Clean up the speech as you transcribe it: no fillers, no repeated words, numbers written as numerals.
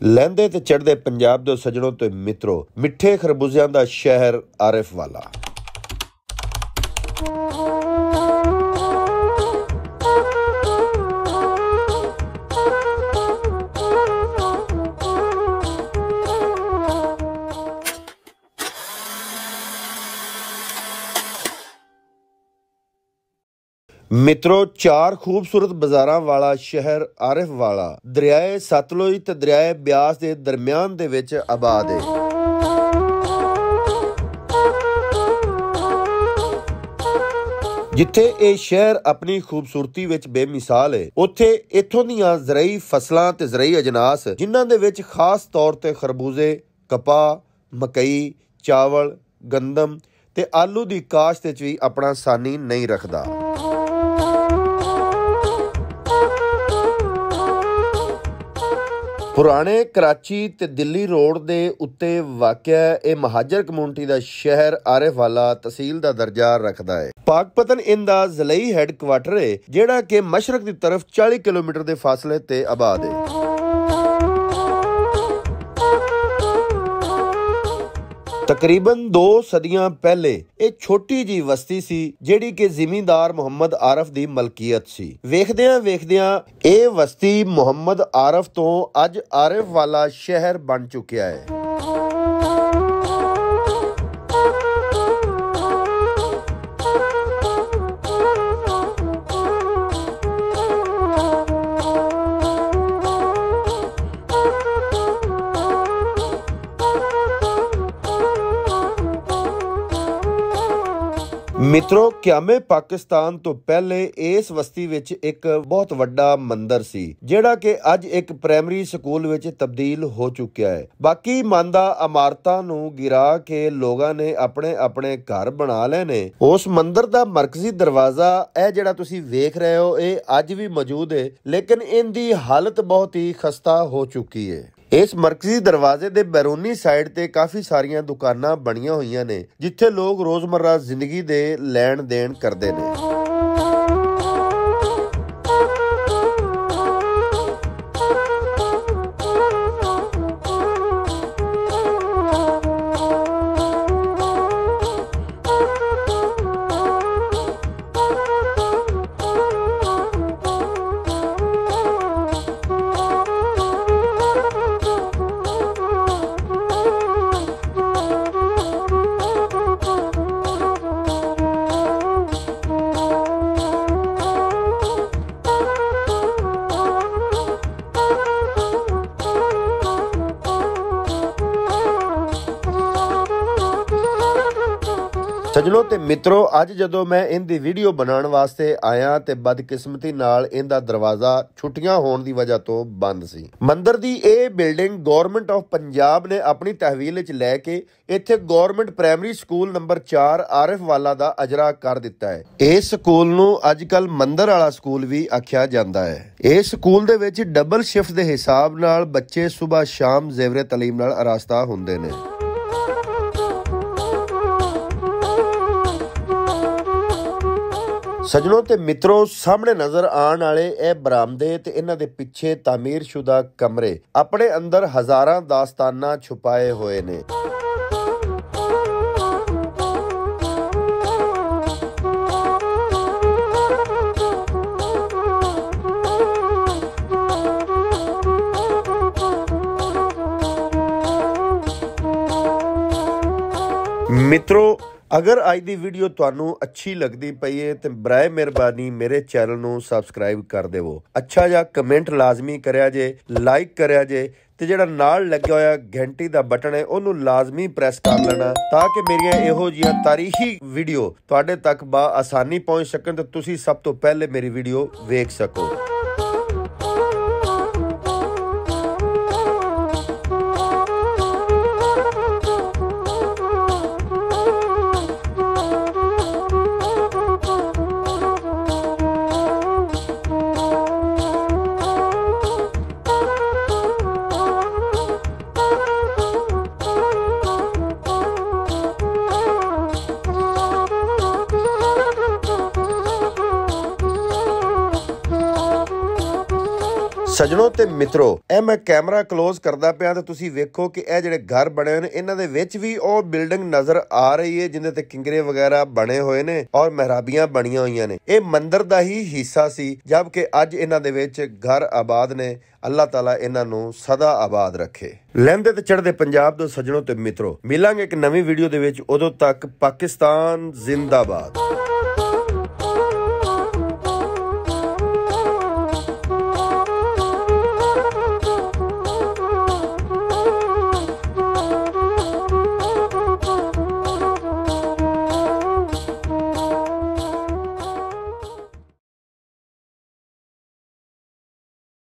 लहंदे ते चढ़दे पंजाब दे सजणों ते मित्रों, मिठे खरबूजियां दा शहर आरिफ वाला। मित्रों, चार खूबसूरत बाजारां वाला शहर आरिफ वाला दरियाए सतलुज ते दरियाए ब्यास दे दरम्यान दे विच आबाद है। जिथे ये शहर अपनी खूबसूरती विच बेमिसाल है, उत्थे इत्थों दीयां ज़रई फसलां ते ज़रई अजनास जिन्हां दे विच खास तौर ते खरबूजे, कपाह, मकई, चावल, गंदम ते आलू दी काश्त विच भी अपना सानी नहीं रखदा। पुराने कराची ते दिल्ली रोड दे उत्ते वाक़िआ ਇਹ महाजर कम्युनिटी ਦਾ ਸ਼ਹਿਰ ਆਰਿਫ ਵਾਲਾ ਤਹਿਸੀਲ ਦਾ ਦਰਜਾ ਰੱਖਦਾ ਹੈ। ਪਾਕਪਤਨ ਇੰਦਾ ਜ਼ਲਈ ਹੈੱਡਕੁਆਟਰ ਹੈ, ਜਿਹੜਾ ਕਿ ਮਸ਼ਰਕ ਦੀ ਤਰਫ 40 ਕਿਲੋਮੀਟਰ ਦੇ ਫਾਸਲੇ ਤੇ ਆਬਾਦ ਹੈ। तकरीबन 2 सदियां पहले एक छोटी जी बस्ती सी जेड़ी कि जिमींदार मुहम्मद आरफ दी मलकीयत सी। वेखदियां ਇਹ बस्ती मुहम्मद आरफ तो अज आरिफ वाला शहर बन चुकिया है। मित्रों, क्यामे पाकिस्तान तो पहले इस बस्ती विच एक बहुत वड्डा मंदिर सी, जेड़ा कि अज एक प्राइमरी स्कूल विच तब्दील हो चुकिया है। बाकी मांदा इमारतां नूं गिरा के लोगां ने अपने अपने घर बना लए ने। उस मंदिर दा मरकजी दरवाजा ए जेड़ा तुसीं वेख रहे हो, ये अज भी मौजूद है, लेकिन इनदी हालत बहुत ही खस्ता हो चुकी है। इस मरकजी दरवाजे दे बैरूनी साइड ते काफी सारियां दुकानां बणियां होईयां ने, जिथे लोग रोजमर्रा जिंदगी दे लैण देण करदे ने। सजनों ते मित्रों, अज जदों मैं इनदी वीडियो बनाने वास्ते आया ते बदकिस्मती नाल इनदा दरवाजा छुट्टियां होने की वजह तो बंद सी। मंदिर दी ये बिल्डिंग गवर्नमेंट ऑफ पंजाब ने अपनी तहवील च लैके इत्थे government primary school number 4 Arif वाला दा अजरा कर दिता है। इस स्कूल नूं अजकल मंदिर वाला स्कूल भी आख्या जांदा है। इस स्कूल दे विच डबल शिफ्ट दे हिसाब नाल बच्चे सुबह शाम ज़ेवरे तलीम नाल आरास्ता हुंदे ने। सजनों ते मित्रों, सामने नजर आने वाले ए बरामदे ते इन्हां दे पिछे तामीरशुदा कमरे अपने अंदर हजारां दास्ताना छुपाए हुए ने। मित्रों, अगर अज दी वीडियो तुहानू अच्छी लगती पई है तो बराए मेहरबानी मेरे चैनल नू सबसक्राइब कर देवो। अच्छा जा कमेंट लाजमी करया जे, लाइक करया जे ते जेड़ा नाल लग्या होया घंटी दा बटन है ओनू लाजमी प्रेस कर लेना, ताकि मेरियां इहो जिहियां तारीखी वीडियो तुहाडे तक बा आसानी पहुंच सकन ते तुसी सब तो पहले मेरी वीडियो वेख सको। ਸੱਜਣੋ ਤੇ ਮਿੱਤਰੋ, ਇਹ ਮੈਂ ਕੈਮਰਾ ਕਲੋਜ਼ ਕਰਦਾ ਪਿਆ ਤੇ ਤੁਸੀਂ ਵੇਖੋ ਕਿ ਇਹ ਜਿਹੜੇ ਘਰ ਬਣੇ ਨੇ ਇਹਨਾਂ ਦੇ ਵਿੱਚ ਵੀ ਉਹ ਬਿਲਡਿੰਗ ਨਜ਼ਰ ਆ ਰਹੀ ਹੈ ਜਿੰਦੇ ਤੇ ਕਿੰਗਰੇ ਵਗੈਰਾ ਬਣੇ ਹੋਏ ਨੇ ਔਰ ਮਹਿਰਾਬੀਆਂ ਬਣੀਆਂ ਹੋਈਆਂ ਨੇ। ਇਹ ਮੰਦਿਰ ਦਾ ਹੀ ਹਿੱਸਾ ਸੀ, ਜਦਕਿ ਅੱਜ ਇਹਨਾਂ ਦੇ ਵਿੱਚ ਘਰ ਆਬਾਦ ਨੇ। ਅੱਲਾਹ ਤਾਲਾ ਇਹਨਾਂ ਨੂੰ ਸਦਾ ਆਬਾਦ ਰੱਖੇ। ਲਹਿੰਦੇ ਤੇ ਚੜ੍ਹਦੇ ਪੰਜਾਬ ਤੋਂ ਸੱਜਣੋ ਤੇ ਮਿੱਤਰੋ, ਮਿਲਾਂਗੇ ਇੱਕ ਨਵੀਂ ਵੀਡੀਓ ਦੇ ਵਿੱਚ। ਉਦੋਂ ਤੱਕ ਪਾਕਿਸਤਾਨ ਜ਼ਿੰਦਾਬਾਦ।